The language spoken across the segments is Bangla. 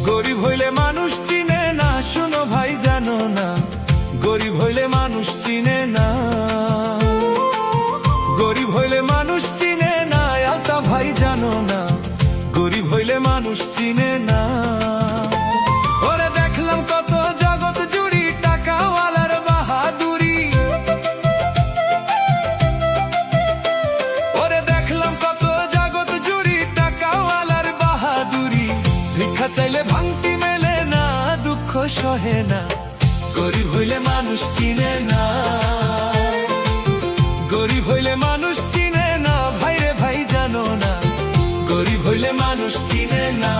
গরিব হইলে মানুষ চিনে না, শোনো ভাই জানো না, গরিব হইলে মানুষ চিনে না। গরিব হইলে মানুষ চিনে না, আলতা ভাই জানো না, গরিব হইলে মানুষ চিনে না। ওরে দেখলাম কত জগৎ জুড়ি টাকাওয়ালার বাহাদুরি, ওরে দেখলাম কত জগৎ জুড়ি টাকাওয়ালার বাহাদুরি। ভিক্ষা চাইলে ভাঙতি মেলে না, দুঃখ সহে না, গরিব হইলে মানুষ চিনে না। গরিব হইলে মানুষ চিনে না, ভাইরে ভাই জানো না, গরিব হইলে মানুষ চিনে না।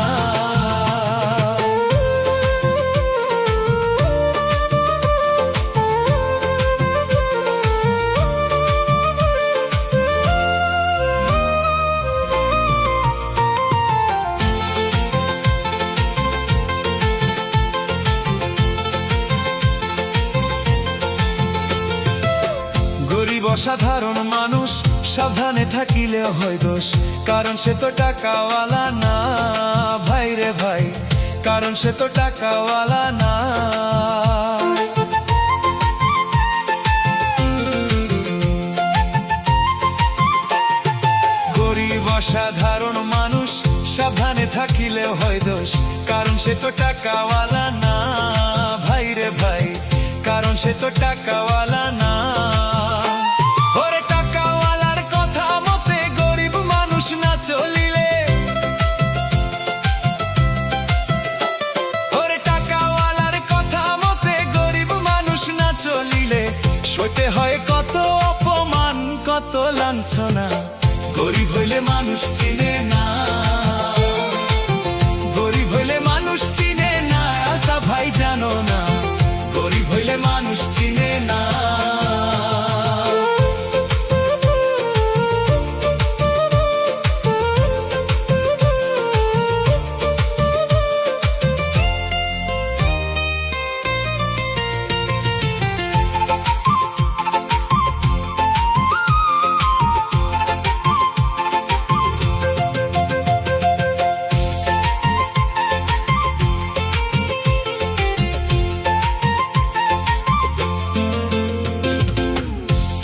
গরিব অসাধারণ মানুষ, সাবধানে থাকিলেও হয় দোষ, কারণ সে তো টাকাওয়ালা না, ভাই রে ভাই, কারণ সে তো টাকাওয়ালা না। গরিব অসাধারণ মানুষ, সাবধানে থাকিলেও হয় দোষ, কারণ সে তো টাকাওয়ালা না, ভাই রে ভাই, কারণ সে তো টাকাওয়ালা না। ওরে টাকাওয়ালার কথা মতে গরিব মানুষ না চলিলে, ওরে টাকাওয়ালার কথা মতে গরিব মানুষ না চলিলে, সইতে হয় কত অপমান, কত লাঞ্ছনা, গরিব হইলে মানুষ চিনে না। গরিব হইলে মানুষ চিনে না, আলতা ভাই জানো না, গরিব হইলে মানুষ চিনে না।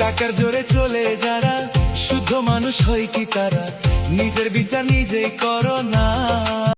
টাকার জোরে চলে যারা, শুদ্ধ মানুষ হয় কি তারা, নিজের বিচার নিজেই করো না।